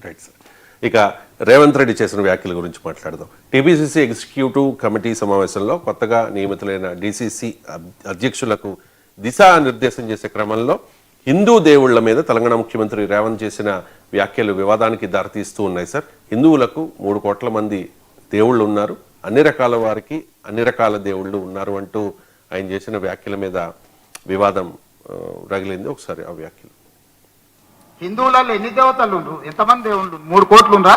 Right sir. ఇక రేవంత్ రెడ్డి చేసిన వ్యాఖ్యల గురించి మాట్లాడదాం. టీపీసీసీ ఎగ్జిక్యూటివ్ కమిటీ సమావేశంలో కొత్తగా నియమితులైన డీసీసీ అధ్యక్షులకు దిశానిర్దేశం చేసే క్రమంలో హిందూ దేవుళ్ల మీద తెలంగాణ ముఖ్యమంత్రి రేవంత్ చేసిన వ్యాఖ్యలు వివాదానికి దారితీస్తూ ఉన్నాయి సార్. హిందువులకు 3 కోట్ల మంది దేవుళ్ళు ఉన్నారు, అన్ని రకాల వారికి అన్ని రకాల దేవుళ్ళు ఉన్నారు అంటూ ఆయన చేసిన వ్యాఖ్యల మీద వివాదం రగిలింది. ఒకసారి ఆ వ్యాఖ్యలు. హిందువులలో ఎన్ని దేవతలు ఉండ్రు, ఎంతమంది దేవుళ్ళు? 3 కోట్లు ఉండ్రా?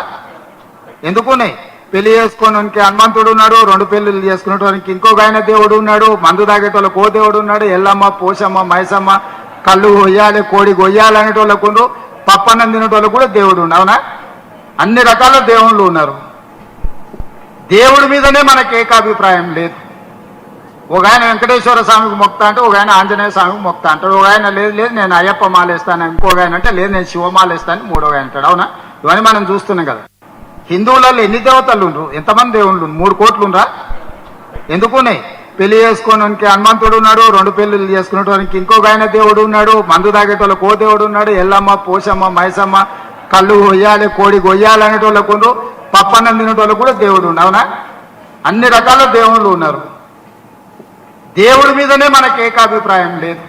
ఎందుకున్నాయి? పెళ్లి చేసుకోవడానికి హనుమంతుడు ఉన్నాడు, 2 పెళ్లిళ్ళు చేసుకునేటానికి ఇంకొక ఆయన దేవుడు ఉన్నాడు, మందు తాగేటోళ్ళకి ఓ దేవుడు ఉన్నాడు, ఎల్లమ్మ, పోషమ్మ, మైసమ్మ, కళ్ళు కొయ్యాలి, కోడి కొయ్యాలి అనేటోళ్ళకు ఉండ్రు, పప్పన్నం తినేటోళ్ళకు కూడా దేవుడు ఉండు. అవునా? అన్ని రకాల దేవుళ్ళు ఉన్నారు. దేవుడి మీదనే మనకు ఏకాభిప్రాయం లేదు. ఒక ఆయన వెంకటేశ్వర స్వామికి మొక్తా అంటే, ఒక ఆయన ఆంజనేయ స్వామికి మొక్తా అంటాడు, ఒక ఆయన లేదు లేదు నేను అయ్యప్ప మాలేస్తాను, ఇంకొక ఆయన అంటే లేదు నేను శివమాలేస్తాను, 3వ ఆయన అంటాడు. అవునా? ఇవన్నీ మనం చూస్తున్నాం కదా. హిందువులలో ఎన్ని దేవతలు ఉండ్రు, ఎంతమంది దేవుళ్ళు? 3 కోట్లు ఉండ్రా? ఎందుకున్నాయి? పెళ్లి చేసుకోవడానికి హనుమంతుడు ఉన్నాడు, 2 పెళ్లిళ్ళు చేసుకునేటానికి ఇంకొక ఆయన దేవుడు ఉన్నాడు, మందు తాగేటోళ్ళకి ఓ దేవుడు ఉన్నాడు, ఎల్లమ్మ, పోషమ్మ, మైసమ్మ, కళ్ళు కొయ్యాలి, కోడి కొయ్యాలి అనేటోళ్ళకు ఉండ్రు, పప్పన్నం తినేటోళ్ళకు కూడా దేవుడు ఉండు. అవునా? అన్ని రకాల దేవుళ్ళు ఉన్నారు. దేవుడి మీదనే మనకు ఏకాభిప్రాయం లేదు.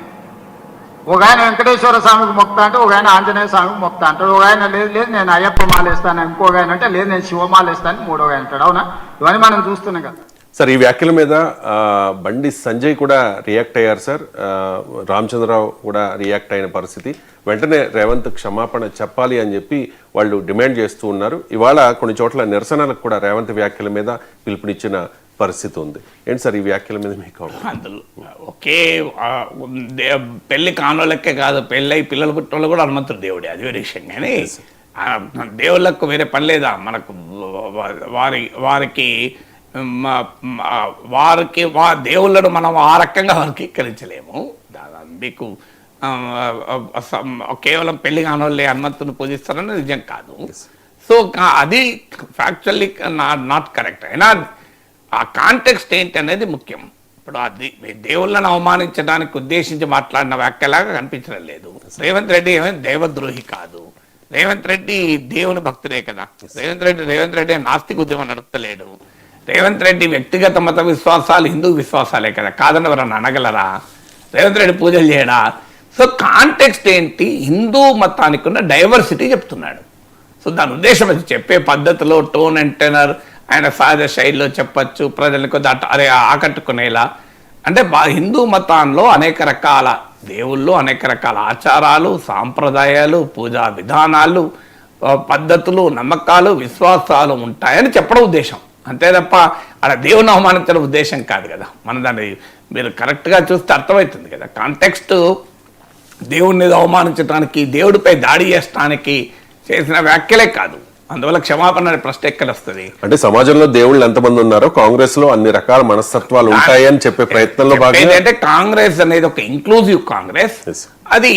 ఒక ఆయన వెంకటేశ్వర స్వామికి మొక్తా అంటే, ఒక ఆయన ఆంజనేయ స్వామికి మొక్తా అంటాడు, ఒక ఆయన లేదు లేదు నేను అయ్యప్ప మాలేస్తాను, ఇంకొక ఆయన అంటే లేదు నేను శివమాలేస్తాను, 3వ ఆయన అంటాడు. అవునా? ఇవన్నీ మనం చూస్తున్నాం కదా. సార్, ఈ వ్యాఖ్యల మీద బండి సంజయ్ కూడా రియాక్ట్ అయ్యారు సార్. రామచంద్రరావు కూడా రియాక్ట్ అయిన పరిస్థితి. వెంటనే రేవంత్ క్షమాపణ చెప్పాలి అని చెప్పి వాళ్ళు డిమాండ్ చేస్తూ ఉన్నారు. ఇవాళ కొన్ని చోట్ల నిరసనలకు కూడా రేవంత్ వ్యాఖ్యల మీద పిలుపునిచ్చిన పరిస్థితి ఉంది. ఏంటి సార్ ఈ వ్యాఖ్యల మీద మీకు? అందులో ఒకే పెళ్లి కానోళ్ళకే కాదు, పెళ్ళై పిల్లలు పుట్టినోళ్ళు కూడా హనుమంతుడు దేవుడే, అది వేరే విషయం. కానీ దేవుళ్ళకు వేరే పని లేదా మనకు? వారికి దేవుళ్ళను మనం ఆ రకంగా వర్గీకరించలేము. మీకు కేవలం పెళ్లి కానోళ్ళే హనుమంతుని పూజిస్తారని నిజం కాదు. సో అది ఫ్యాక్చువల్లీ నాట్ కరెక్ట్. అయినా ఆ కాంటెక్స్ట్ ఏంటి అనేది ముఖ్యం. ఇప్పుడు అది దేవుళ్ళను అవమానించడానికి ఉద్దేశించి మాట్లాడిన వ్యాఖ్యలాగా కనిపించడం లేదు. రేవంత్ రెడ్డి ఏమైనా దేవద్రోహి కాదు. రేవంత్ రెడ్డి దేవుని భక్తుడే కదా. రేవంత్ రెడ్డి నాస్తిక ఉద్యమం నడుపుతలేడు. రేవంత్ రెడ్డి వ్యక్తిగత మత విశ్వాసాలు హిందూ విశ్వాసాలే కదా, కాదని ఎవరన్నా అనగలరా? రేవంత్ రెడ్డి పూజలు చేయడా? సో కాంటెక్స్ట్ ఏంటి? హిందూ మతానికి ఉన్న డైవర్సిటీ చెప్తున్నాడు. సో దాని ఉద్దేశం అది చెప్పే పద్ధతిలో టోన్ అండ్ టెనర్ ఆయన సహజ శైలిలో చెప్పచ్చు, ప్రజల్ని కొద్ది అరే ఆకట్టుకునేలా. అంటే హిందూ మతాల్లో అనేక రకాల దేవుళ్ళు, అనేక రకాల ఆచారాలు, సాంప్రదాయాలు, పూజా విధానాలు, పద్ధతులు, నమ్మకాలు, విశ్వాసాలు ఉంటాయని చెప్పడం ఉద్దేశం. అంతే తప్ప అలా దేవుని అవమానించడం ఉద్దేశం కాదు కదా. మన దాన్ని మీరు కరెక్ట్గా చూస్తే అర్థమవుతుంది కదా. కాంటెక్స్ట్ దేవుడిని అవమానించడానికి, దేవుడిపై దాడి చేయడానికి చేసిన వ్యాఖ్యలే కాదు. అందువల్ల క్షమాపణ అనే ప్రశ్న ఎక్కడ వస్తుంది? అంటే సమాజంలో దేవుళ్ళు ఎంతమంది ఉన్నారో కాంగ్రెస్ లో అన్ని రకాల మనస్తత్వాలు ఉంటాయని చెప్పే ప్రయత్నంలో భాగంగా ఏంటంటే కాంగ్రెస్ అనేది ఒక ఇంక్లూజివ్ కాంగ్రెస్. అది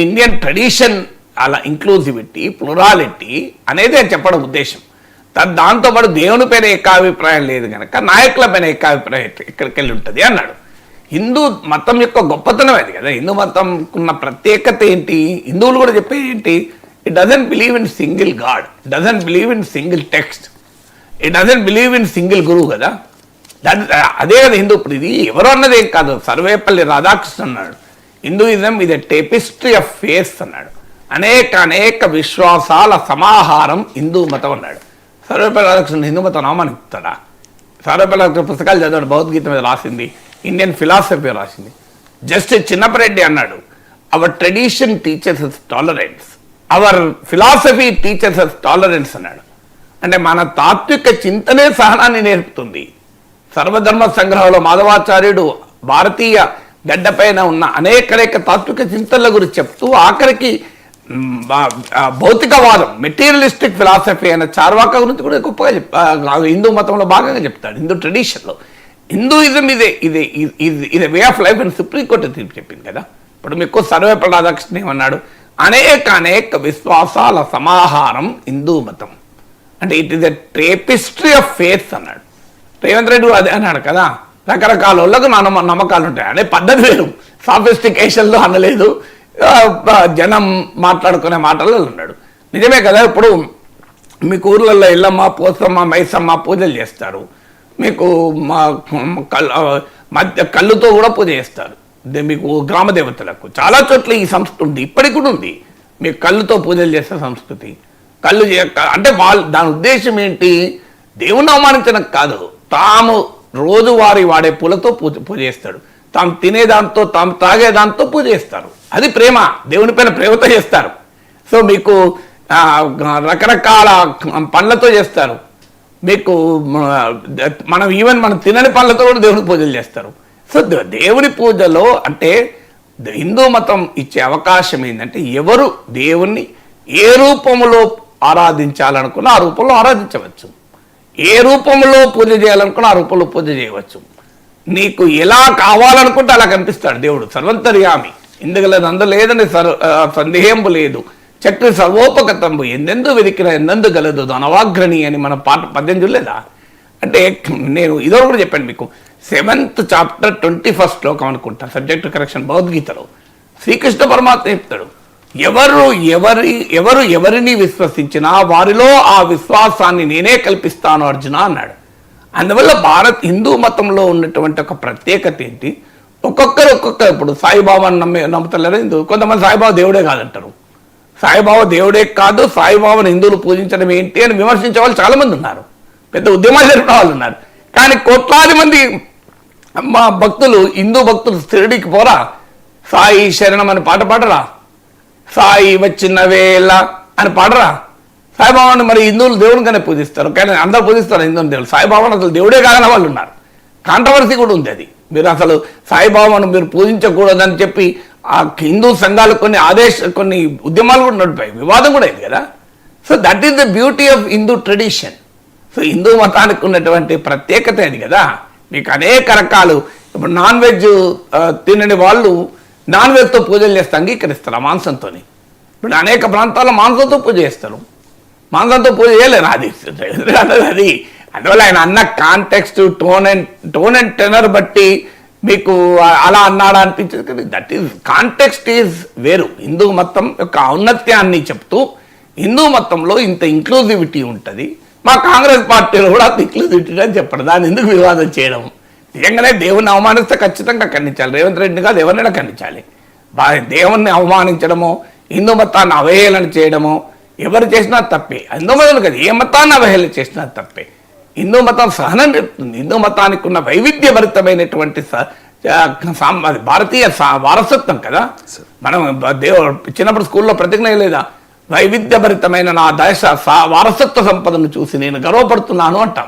ఇండియన్ ట్రెడిషన్, అలా ఇంక్లూజివిటీ, ప్లూరాలిటీ అనేది చెప్పడం ఉద్దేశం. దాంతోపాటు దేవుని పైన ఏకాభిప్రాయం లేదు కనుక నాయకుల పైన ఏకాభిప్రాయం ఎక్కడికి వెళ్ళి ఉంటుంది అన్నాడు. హిందూ మతం యొక్క గొప్పతనం అది కదా. హిందూ మతం ఉన్న ప్రత్యేకత ఏంటి? హిందువులు కూడా చెప్పేది ఏంటి? It doesn't believe in single God, it doesn't believe in single text, it doesn't believe in single గురువు కదా. అదే కదా హిందూ. ఇప్పుడు ఇది ఎవరు అన్నది ఏం కాదు. సర్వేపల్లి రాధాకృష్ణ అన్నాడు, హిందూయిజం ఇది టేపిస్ట్రీ ఆఫ్ ఫేస్ అన్నాడు. అనేక విశ్వాసాల సమాహారం హిందూ మతం అన్నాడు. సర్వేపల్లి రాధాకృష్ణ హిందూ మతం అవమానిస్తాడా? సర్వేపల్లి రాధాకృష్ణ పుస్తకాలు చదవండి, భగవద్గీత మీద రాసింది, ఇండియన్ ఫిలాసఫీ రాసింది. జస్టిస్ చిన్నపరెడ్డి అన్నాడు, our tradition teachers us tolerance, our philosophy teachers us tolerance అన్నాడు. అంటే మన తాత్విక చింతనే సహనాన్ని నేర్పుతుంది. సర్వధర్మ సంగ్రహంలో మాధవాచార్యుడు భారతీయ గడ్డపైన ఉన్న అనేక తాత్విక చింతనల గురించి చెప్తూ ఆఖరికి భౌతికవాదం, మెటీరియలిస్టిక్ ఫిలాసఫీ అయిన చార్వాక గురించి కూడా గొప్పగా హిందూ మతంలో భాగంగా చెప్తాడు. హిందూ ట్రెడిషన్లో హిందూయిజం ఇదే వే ఆఫ్ లైఫ్ అని సుప్రీంకోర్టు తీర్పు చెప్పింది కదా. ఇప్పుడు మీకు సర్వేపల్లి రాధాకృష్ణ ఏమన్నాడు? అనేక విశ్వాసాల సమాహారం హిందూ మతం. అంటే it is a tapestry of faith అన్నాడు. రేవంత్ రెడ్డి అదే అన్నాడు కదా. రకరకాల వాళ్ళకు నమ్మకాలు ఉంటాయి అనే పద్ధతి వేరు. సాఫిస్టికేషన్లో అనలేదు, జనం మాట్లాడుకునే మాటల్లో ఉన్నాడు. నిజమే కదా. ఇప్పుడు మీకు ఊర్లలో ఎల్లమ్మ, పోసమ్మ, మైసమ్మ పూజలు చేస్తారు. మీకు కళ్ళుతో కూడా పూజ చేస్తారు. మీకు గ్రామ దేవతలకు చాలా చోట్ల ఈ సంస్కృతి ఉంది, ఇప్పటికి కూడా ఉంది. మీకు కళ్ళుతో పూజలు చేసే సంస్కృతి. కళ్ళు అంటే వాళ్ళు దాని ఉద్దేశం ఏంటి? దేవుని అవమానించడం కాదు, తాము రోజువారీ వాడే పూలతో పూజ చేస్తాడు. తాము తినేదాంతో, తాము తాగేదాంతో పూజ చేస్తారు. అది ప్రేమ, దేవుని పైన ప్రేమతో చేస్తారు. సో మీకు రకరకాల పండ్లతో చేస్తారు. మీకు మనం తినని పండ్లతో కూడా దేవుని పూజలు చేస్తారు. సో దేవుని పూజలో అంటే హిందూ మతం ఇచ్చే అవకాశం ఏంటంటే ఎవరు దేవుణ్ణి ఏ రూపంలో ఆరాధించాలనుకున్నా ఆ రూపంలో ఆరాధించవచ్చు, ఏ రూపంలో పూజ చేయాలనుకున్నా ఆ రూపంలో పూజ చేయవచ్చు. నీకు ఎలా కావాలనుకుంటే అలా కనిపిస్తాడు దేవుడు, సర్వంతర్యామి. ఇందుగలదు అందలేదని సందేహం లేదు, చక్రి సర్వోపగతంబు ఎందెందు వెతికిన ఎందెందు గలదు ధనవాగ్రణి అని మన పద్యం చూడలేదా? అంటే నేను ఇదో కూడా చెప్పాను మీకు. 7th చాప్టర్ 21st శ్లోకం అనుకుంటా, సబ్జెక్ట్ కరెక్షన్, భగవద్గీతలో శ్రీకృష్ణ పరమాత్మ చెప్తాడు, ఎవరు ఎవరిని విశ్వసించినా వారిలో ఆ విశ్వాసాన్ని నేనే కల్పిస్తాను అర్జున అన్నాడు. అందువల్ల హిందూ మతంలో ఉన్నటువంటి ఒక ప్రత్యేకత ఏంటి? ఒక్కొక్కరు ఇప్పుడు సాయిబాబాను నమ్ముతలేరు హిందువులు. కొంతమంది సాయిబాబా దేవుడే కాదంటారు. సాయిబాబా దేవుడే కాదు, సాయిబాబాను హిందువులు పూజించడం ఏంటి అని విమర్శించే వాళ్ళు చాలా మంది ఉన్నారు, పెద్ద ఉద్యమాలు జరిపిన వాళ్ళు ఉన్నారు. కానీ కోట్లాది మంది మా భక్తులు, హిందూ భక్తులు షిరిడీకి పోరా, సాయి శరణం అని పాట పాడరా, సాయి వచ్చిన వేళ అని పాడరా. సాయిబాబాను మరి హిందువులు దేవునిగానే పూజిస్తారు, కానీ అందరూ పూజిస్తారు హిందువుని దేవుడు. సాయిబాబాను అసలు దేవుడే కాదని వాళ్ళు ఉన్నారు. కాంట్రవర్సీ కూడా ఉంది అది. మీరు అసలు సాయిబాబాను మీరు పూజించకూడదని చెప్పి ఆ హిందూ సంఘాలు కొన్ని ఉద్యమాలు కూడా నడిపాయి, వివాదం కూడా అయింది కదా. So that is the beauty of Hindu tradition. So Hindu మతానికి ఉన్నటువంటి ప్రత్యేకత అది కదా. మీకు అనేక రకాలు, ఇప్పుడు నాన్ వెజ్ తినని వాళ్ళు నాన్ వెజ్తో పూజలు చేస్తే అంగీకరిస్తారు ఆ మాంసంతో. ఇప్పుడు అనేక ప్రాంతాల్లో మాంసంతో పూజ చేస్తారు, మాంసంతో పూజ చేయలేరు. అది అందువల్ల ఆయన అన్న కాంటెక్స్ట్, టోన్ అండ్ టెనర్ బట్టి మీకు అలా అన్నాడా అనిపించదు కదా. దట్ ఈస్ కాంటెక్స్ట్ ఈజ్ వేరు. హిందూ మతం యొక్క ఔన్నత్యాన్ని చెప్తూ హిందూ మతంలో ఇంత ఇంక్లూజివిటీ ఉంటుంది, మా కాంగ్రెస్ పార్టీలో కూడా అంత ఇంక్లూజివిటీ అని చెప్పడం, దాన్ని ఎందుకు వివాదం చేయడం? నిజంగానే దేవుణ్ణి అవమానిస్తే ఖచ్చితంగా ఖండించాలి. రేవంత్ రెడ్డిని కాదు ఎవరినైనా ఖండించాలి. దేవుణ్ణి అవమానించడమో, హిందూ మతాన్ని అవహేళన చేయడమో ఎవరు చేసినా తప్పే. హిందూ మతం కాదు, ఏ మతాన్ని అవహేళన చేసినా తప్పే. హిందూ మతం సహనం చెప్తుంది. హిందూ మతానికి ఉన్న వైవిధ్యభరితమైనటువంటి భారతీయ వారసత్వం కదా. మనం చిన్నప్పుడు స్కూల్లో ప్రతిజ్ఞ లేదా, వైవిధ్యభరితమైన నా దేశ వారసత్వ సంపదను చూసి నేను గర్వపడుతున్నాను అంటాం.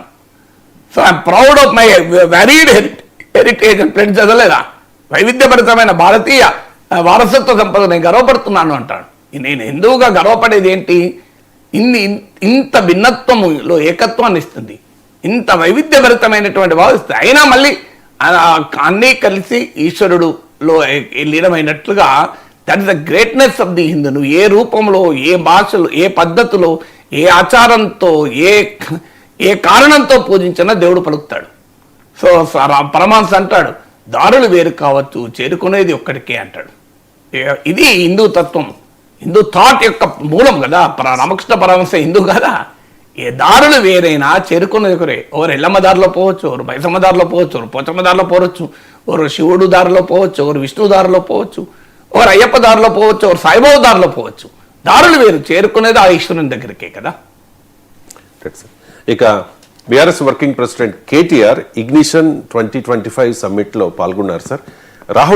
So I'm proud of my varied heritage and friends చదవలేదా? వైవిధ్యభరితమైన భారతీయ వారసత్వ సంపద నేను గర్వపడుతున్నాను అంటాడు. నేను హిందువుగా గర్వపడేది ఏంటి? ఇంత భిన్నత్వములో ఏకత్వాన్ని ఇస్తుంది, ఇంత వైవిధ్యభరితమైనటువంటి భావిస్తుంది. అయినా మళ్ళీ అన్నీ కలిసి ఈశ్వరుడులో లీనమైనట్లుగా that is the greatness of the Hindu. నువ్వు ఏ రూపంలో, ఏ భాషలో, ఏ పద్ధతిలో, ఏ ఆచారంతో, ఏ కారణంతో పూజించినా దేవుడు పలుకుతాడు. సో పరమాంస అంటాడు, దారులు వేరు కావచ్చు, చేరుకునేది ఒక్కడికే అంటాడు. ఇది హిందూ తత్వం, హిందూ థాట్ యొక్క మూలం కదా. రామకృష్ణ పరమహంస హిందూ కదా. ఏ దారులు వేరైనా చేరుకునేది ఒకరే. ఒకరు ఎల్లమ్మ దారిలో పోవచ్చు, ఒకరు మైసమ్మ దారిలో పోవచ్చు, ఒకరు పోచమ్మ దారిలో పోవచ్చు, ఒకరు శివుడు దారిలో పోవచ్చు, ఒకరు విష్ణువు దారిలో పోవచ్చు, ఒకరు అయ్యప్ప దారిలో పోవచ్చు, ఒకరు సాయిబాబా దారిలో పోవచ్చు. దారులు వేరు, చేరుకునేది ఆ ఈశ్వరుని దగ్గరికే కదా. ఇక BRS working president KTR ignition 2025 సమ్మిట్లో పాల్గొన్నారు సార్. రాహుల్